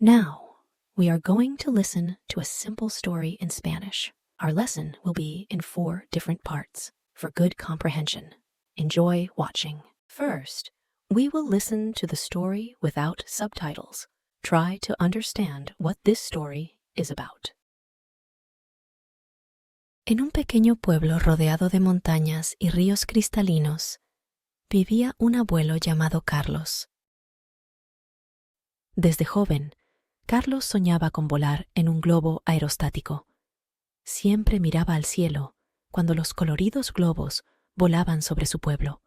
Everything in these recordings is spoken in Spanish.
Now, we are going to listen to a simple story in Spanish. Our lesson will be in 4 different parts for good comprehension. Enjoy watching. First, we will listen to the story without subtitles. Try to understand what this story is about. En un pequeño pueblo rodeado de montañas y ríos cristalinos, vivía un abuelo llamado Carlos. Desde joven, Carlos soñaba con volar en un globo aerostático. Siempre miraba al cielo cuando los coloridos globos volaban sobre su pueblo,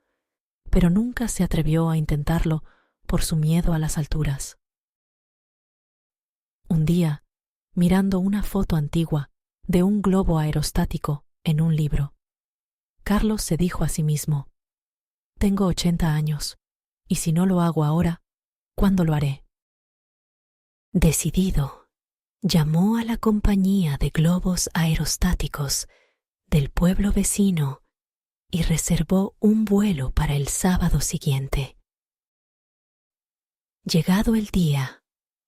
pero nunca se atrevió a intentarlo por su miedo a las alturas. Un día, mirando una foto antigua de un globo aerostático en un libro, Carlos se dijo a sí mismo: «Tengo 80 años, y si no lo hago ahora, ¿cuándo lo haré?». Decidido, llamó a la compañía de globos aerostáticos del pueblo vecino y reservó un vuelo para el sábado siguiente. Llegado el día,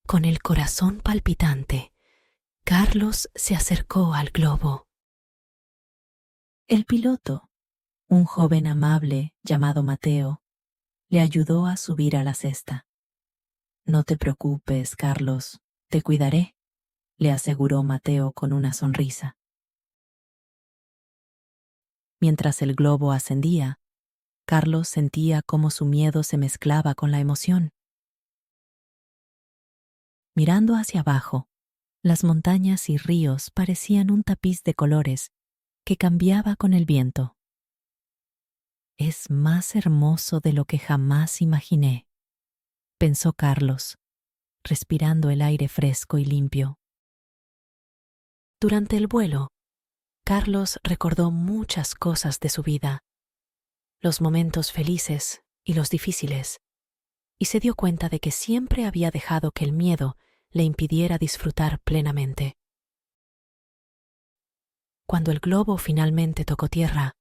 con el corazón palpitante, Carlos se acercó al globo. El piloto, un joven amable llamado Mateo, le ayudó a subir a la cesta. «No te preocupes, Carlos, te cuidaré», le aseguró Mateo con una sonrisa. Mientras el globo ascendía, Carlos sentía cómo su miedo se mezclaba con la emoción. Mirando hacia abajo, las montañas y ríos parecían un tapiz de colores que cambiaba con el viento. «Es más hermoso de lo que jamás imaginé», pensó Carlos, respirando el aire fresco y limpio. Durante el vuelo, Carlos recordó muchas cosas de su vida, los momentos felices y los difíciles, y se dio cuenta de que siempre había dejado que el miedo le impidiera disfrutar plenamente. Cuando el globo finalmente tocó tierra,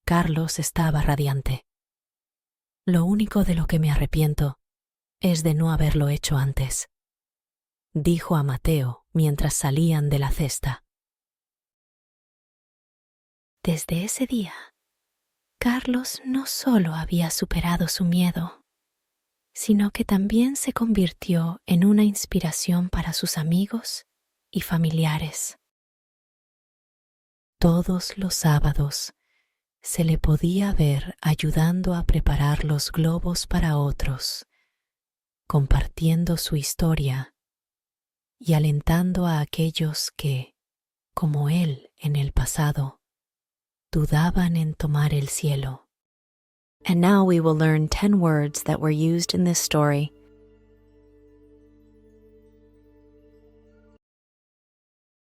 Carlos estaba radiante. «Lo único de lo que me arrepiento es de no haberlo hecho antes», dijo a Mateo mientras salían de la cesta. Desde ese día, Carlos no solo había superado su miedo, sino que también se convirtió en una inspiración para sus amigos y familiares. Todos los sábados se le podía ver ayudando a preparar los globos para otros, compartiendo su historia y alentando a aquellos que, como él en el pasado, dudaban en tomar el cielo. And now we will learn 10 words that were used in this story.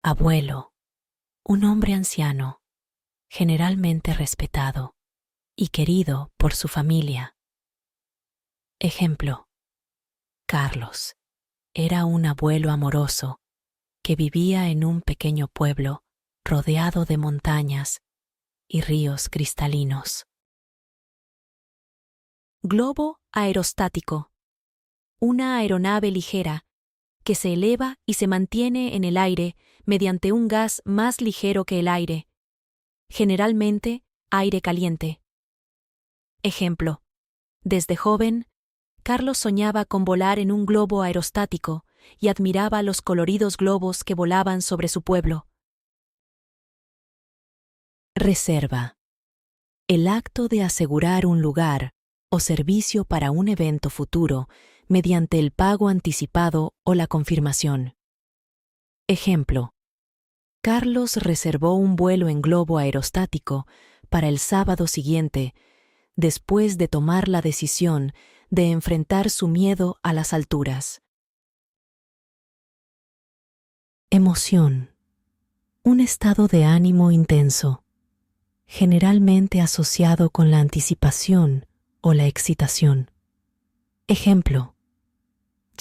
Abuelo, un hombre anciano, generalmente respetado y querido por su familia. Ejemplo: Carlos era un abuelo amoroso que vivía en un pequeño pueblo rodeado de montañas y ríos cristalinos. Globo aerostático. Una aeronave ligera que se eleva y se mantiene en el aire mediante un gas más ligero que el aire, generalmente aire caliente. Ejemplo: desde joven, Carlos soñaba con volar en un globo aerostático y admiraba los coloridos globos que volaban sobre su pueblo. Reserva. El acto de asegurar un lugar o servicio para un evento futuro mediante el pago anticipado o la confirmación. Ejemplo: Carlos reservó un vuelo en globo aerostático para el sábado siguiente, después de tomar la decisión de enfrentar su miedo a las alturas. Emoción. Un estado de ánimo intenso, generalmente asociado con la anticipación o la excitación. Ejemplo: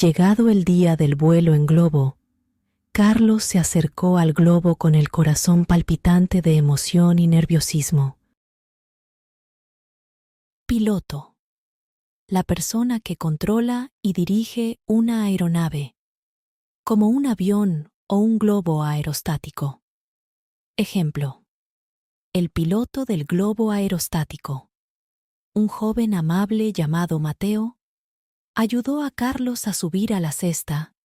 llegado el día del vuelo en globo, Carlos se acercó al globo con el corazón palpitante de emoción y nerviosismo. Piloto. La persona que controla y dirige una aeronave, como un avión o un globo aerostático. Ejemplo: el piloto del globo aerostático, un joven amable llamado Mateo, ayudó a Carlos a subir a la cesta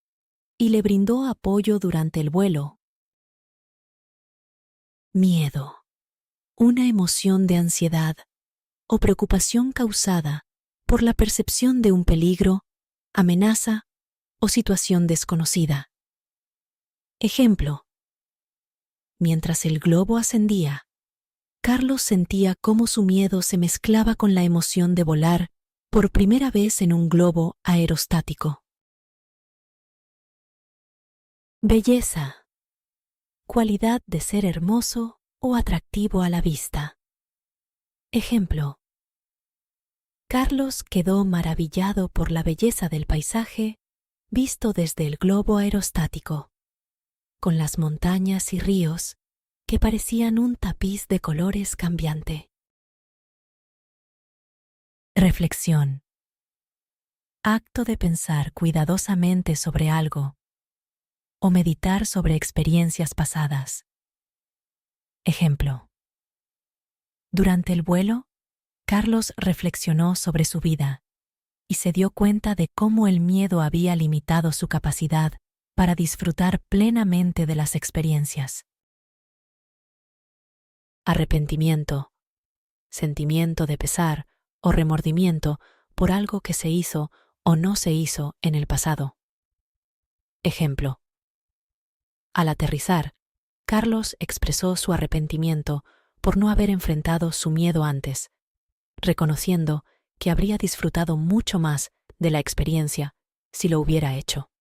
y le brindó apoyo durante el vuelo. Miedo, una emoción de ansiedad o preocupación causada por la percepción de un peligro, amenaza o situación desconocida. Ejemplo: mientras el globo ascendía, Carlos sentía cómo su miedo se mezclaba con la emoción de volar por primera vez en un globo aerostático. Belleza, cualidad de ser hermoso o atractivo a la vista. Ejemplo: Carlos quedó maravillado por la belleza del paisaje visto desde el globo aerostático, con las montañas y ríos que parecían un tapiz de colores cambiante. Reflexión. Acto de pensar cuidadosamente sobre algo o meditar sobre experiencias pasadas. Ejemplo: durante el vuelo, Carlos reflexionó sobre su vida y se dio cuenta de cómo el miedo había limitado su capacidad para disfrutar plenamente de las experiencias. Arrepentimiento, sentimiento de pesar o remordimiento por algo que se hizo o no se hizo en el pasado. Ejemplo: al aterrizar, Carlos expresó su arrepentimiento por no haber enfrentado su miedo antes, reconociendo que habría disfrutado mucho más de la experiencia si lo hubiera hecho.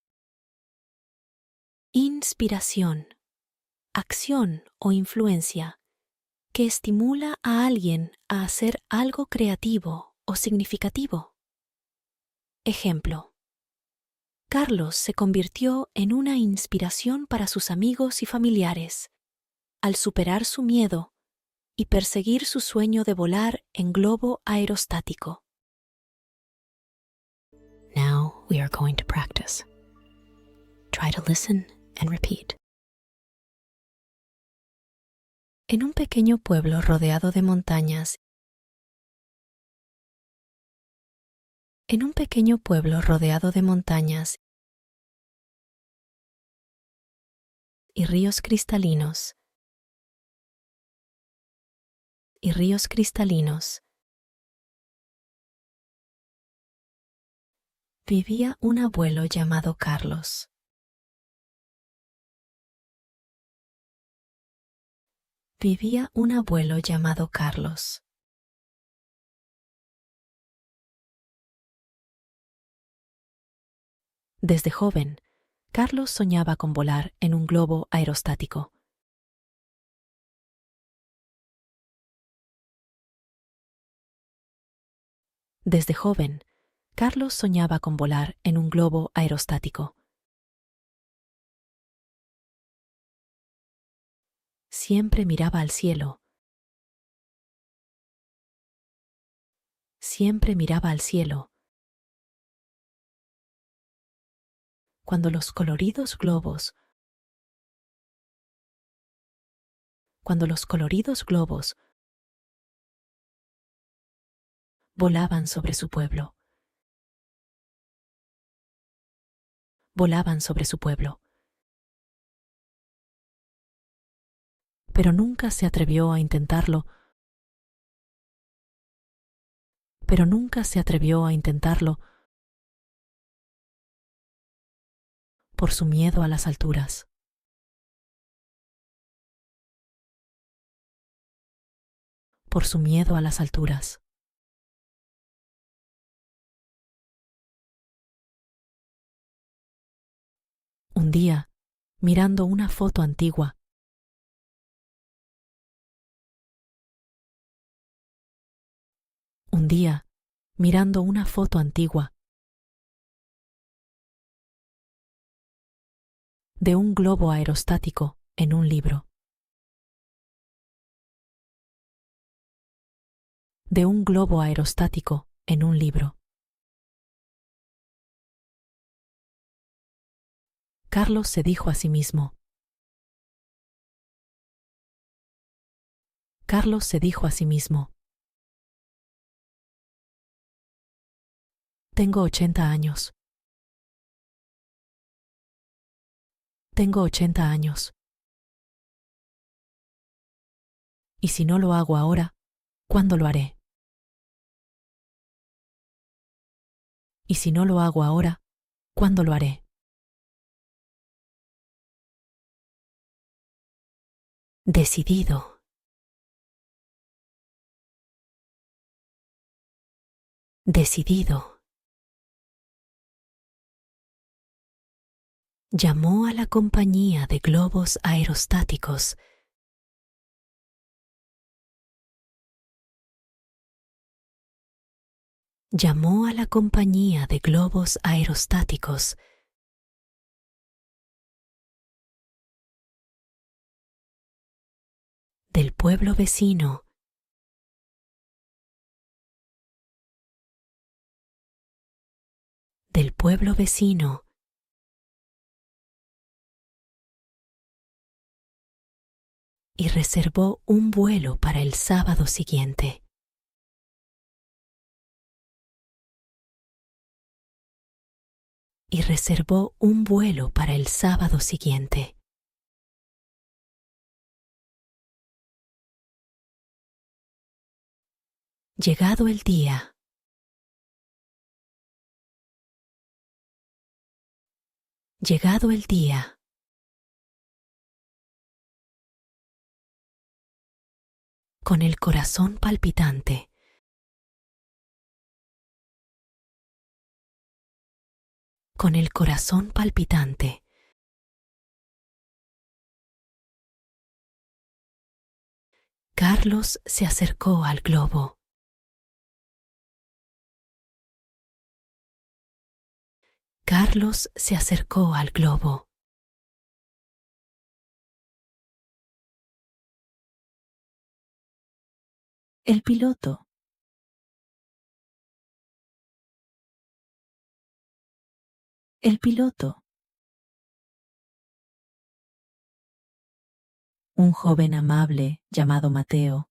Inspiración, acción o influencia que estimula a alguien a hacer algo creativo o significativo. Ejemplo: Carlos se convirtió en una inspiración para sus amigos y familiares al superar su miedo y perseguir su sueño de volar en globo aerostático. Now we are going to practice. Try to listen and repeat. En un pequeño pueblo rodeado de montañas, y ríos cristalinos, vivía un abuelo llamado Carlos. Desde joven, Carlos soñaba con volar en un globo aerostático. Desde joven, Carlos soñaba con volar en un globo aerostático. Siempre miraba al cielo. Cuando los coloridos globos volaban sobre su pueblo. Pero nunca se atrevió a intentarlo por su miedo a las alturas. Un día, mirando una foto antigua, de un globo aerostático en un libro. Carlos se dijo a sí mismo. Carlos se dijo a sí mismo. Tengo 80 años. Tengo 80 años. Y si no lo hago ahora, ¿cuándo lo haré? Y si no lo hago ahora, ¿cuándo lo haré? Decidido. Decidido. Llamó a la compañía de globos aerostáticos. Llamó a la compañía de globos aerostáticos. Del pueblo vecino. Del pueblo vecino. Y reservó un vuelo para el sábado siguiente. Y reservó un vuelo para el sábado siguiente. Llegado el día. Llegado el día. Con el corazón palpitante. Con el corazón palpitante. Carlos se acercó al globo. Carlos se acercó al globo. El piloto. El piloto. Un joven amable llamado Mateo.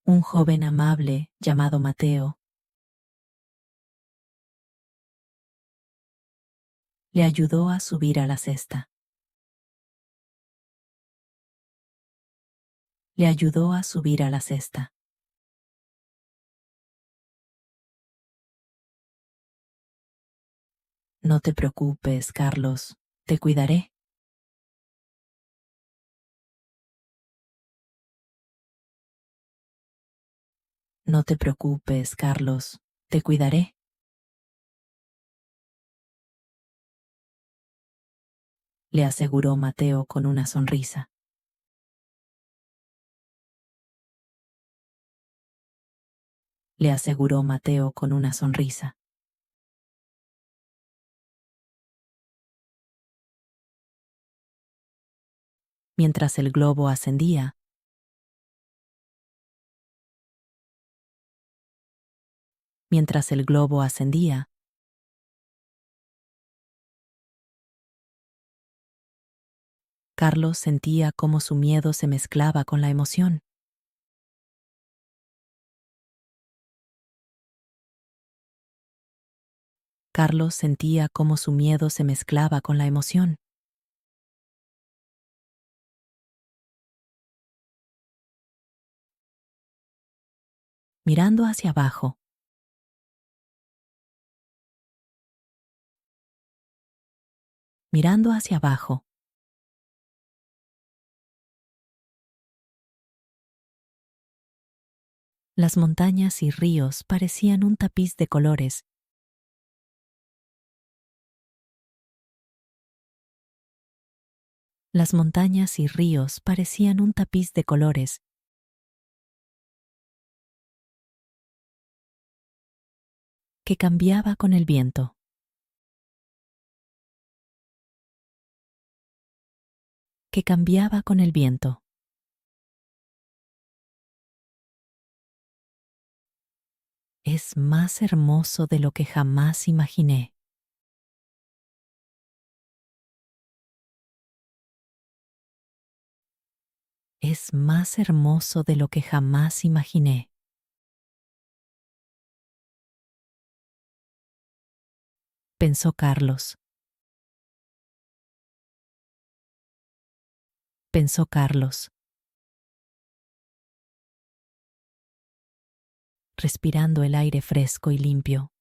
Un joven amable llamado Mateo. Le ayudó a subir a la cesta. Le ayudó a subir a la cesta. No te preocupes, Carlos, te cuidaré. No te preocupes, Carlos, te cuidaré. Le aseguró Mateo con una sonrisa. Le aseguró Mateo con una sonrisa. Mientras el globo ascendía, mientras el globo ascendía, Carlos sentía cómo su miedo se mezclaba con la emoción. Carlos sentía cómo su miedo se mezclaba con la emoción. Mirando hacia abajo, mirando hacia abajo, las montañas y ríos parecían un tapiz de colores. Las montañas y ríos parecían un tapiz de colores. Que cambiaba con el viento. Que cambiaba con el viento. Es más hermoso de lo que jamás imaginé. Es más hermoso de lo que jamás imaginé. Pensó Carlos. Pensó Carlos, respirando el aire fresco y limpio.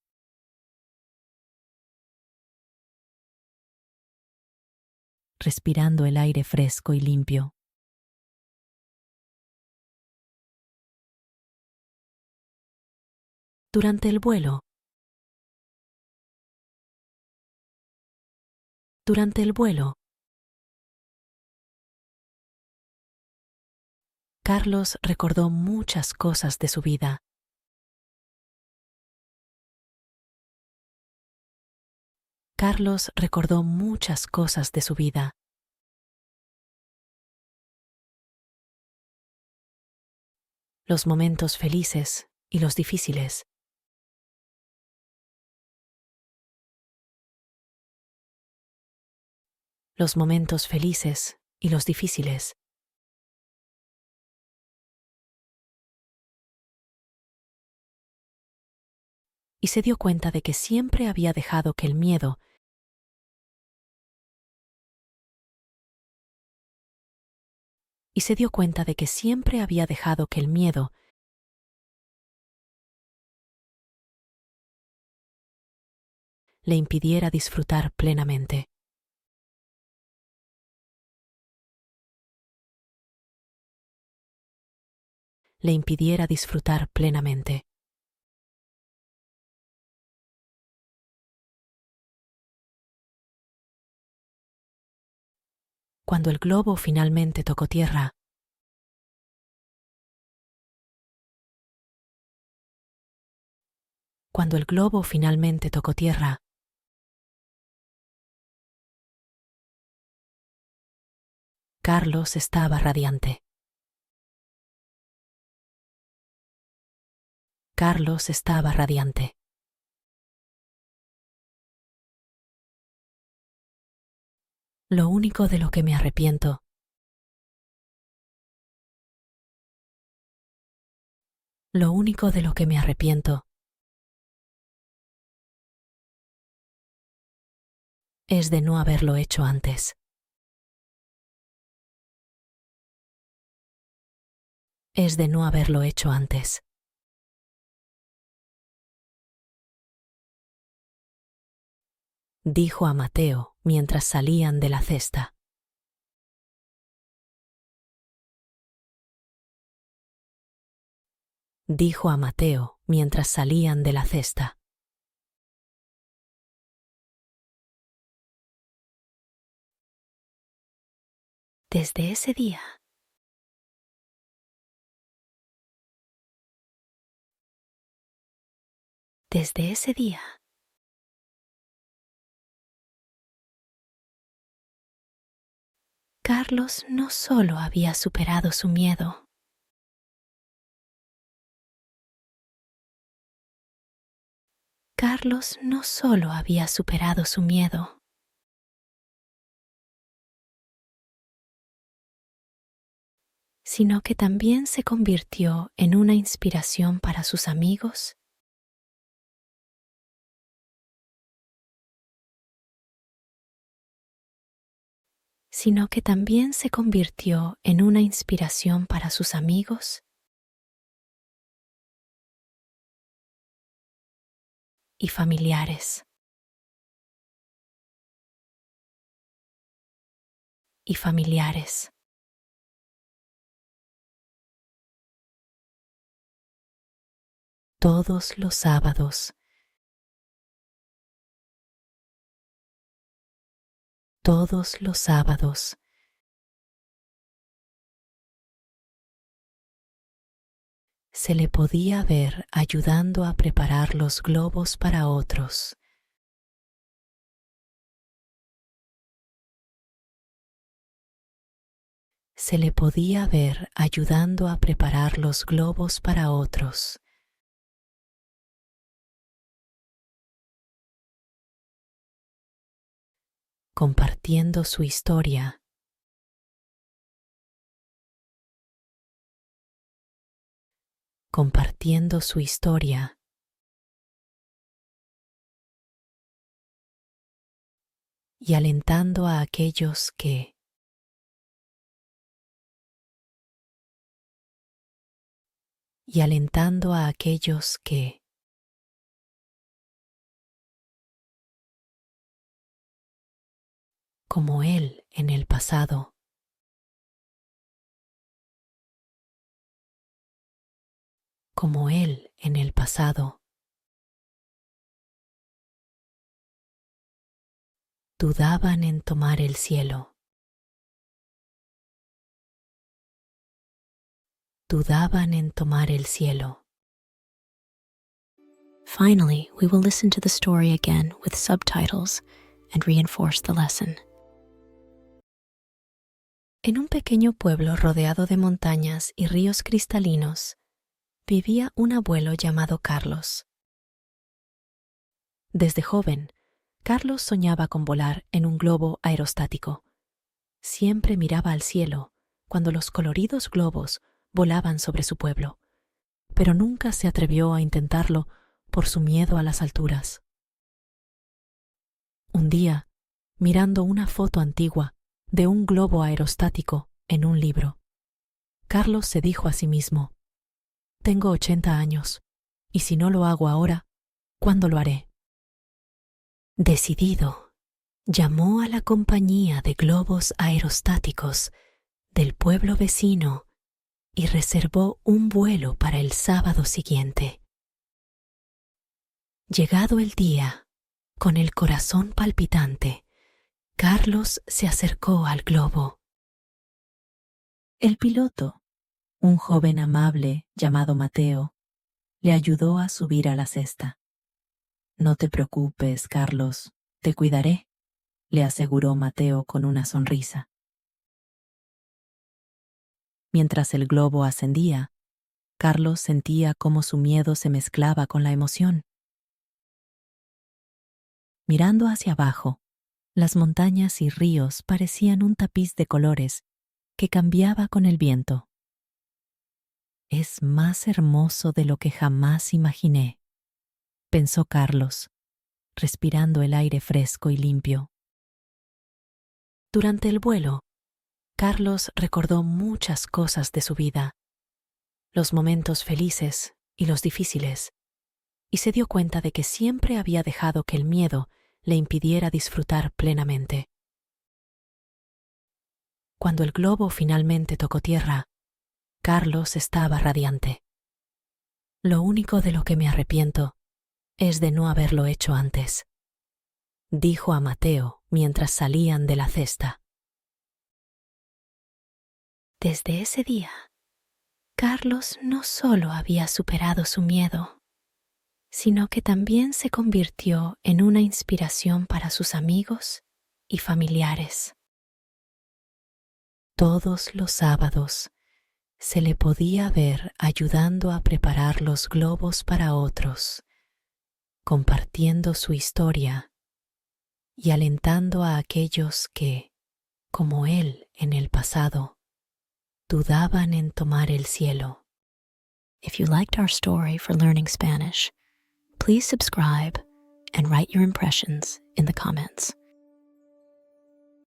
Respirando el aire fresco y limpio. Durante el vuelo. Durante el vuelo. Carlos recordó muchas cosas de su vida. Carlos recordó muchas cosas de su vida. Los momentos felices y los difíciles. Los momentos felices y los difíciles. Y se dio cuenta de que siempre había dejado que el miedo y se dio cuenta de que siempre había dejado que el miedo le impidiera disfrutar plenamente. Le impidiera disfrutar plenamente. Cuando el globo finalmente tocó tierra, cuando el globo finalmente tocó tierra, Carlos estaba radiante. Carlos estaba radiante. Lo único de lo que me arrepiento, lo único de lo que me arrepiento, es de no haberlo hecho antes. Es de no haberlo hecho antes. Dijo a Mateo mientras salían de la cesta. Dijo a Mateo mientras salían de la cesta. Desde ese día, desde ese día, Carlos no solo había superado su miedo, Carlos no solo había superado su miedo, sino que también se convirtió en una inspiración para sus amigos, sino que también se convirtió en una inspiración para sus amigos y familiares. Y familiares. Todos los sábados. Todos los sábados. Se le podía ver ayudando a preparar los globos para otros. Se le podía ver ayudando a preparar los globos para otros. compartiendo su historia. Compartiendo su historia. Y alentando a aquellos que como él en el pasado, como él en el pasado, dudaban en tomar el cielo, dudaban en tomar el cielo. Finally, we will listen to the story again with subtitles and reinforce the lesson. En un pequeño pueblo rodeado de montañas y ríos cristalinos, vivía un abuelo llamado Carlos. Desde joven, Carlos soñaba con volar en un globo aerostático. Siempre miraba al cielo cuando los coloridos globos volaban sobre su pueblo, pero nunca se atrevió a intentarlo por su miedo a las alturas. Un día, mirando una foto antigua de un globo aerostático en un libro, Carlos se dijo a sí mismo: «Tengo 80 años, y si no lo hago ahora, ¿cuándo lo haré?». Decidido, llamó a la compañía de globos aerostáticos del pueblo vecino y reservó un vuelo para el sábado siguiente. Llegado el día, con el corazón palpitante, Carlos se acercó al globo. El piloto, un joven amable llamado Mateo, le ayudó a subir a la cesta. «No te preocupes, Carlos, te cuidaré», le aseguró Mateo con una sonrisa. Mientras el globo ascendía, Carlos sentía cómo su miedo se mezclaba con la emoción. Mirando hacia abajo, las montañas y ríos parecían un tapiz de colores que cambiaba con el viento. «Es más hermoso de lo que jamás imaginé», pensó Carlos, respirando el aire fresco y limpio. Durante el vuelo, Carlos recordó muchas cosas de su vida, los momentos felices y los difíciles, y se dio cuenta de que siempre había dejado que el miedo le impidiera disfrutar plenamente. Cuando el globo finalmente tocó tierra, Carlos estaba radiante. «Lo único de lo que me arrepiento es de no haberlo hecho antes», dijo a Mateo mientras salían de la cesta. Desde ese día, Carlos no solo había superado su miedo, sino que también se convirtió en una inspiración para sus amigos y familiares. Todos los sábados se le podía ver ayudando a preparar los globos para otros, compartiendo su historia y alentando a aquellos que, como él en el pasado, dudaban en tomar el cielo. If you liked our story for learning Spanish, please subscribe and write your impressions in the comments.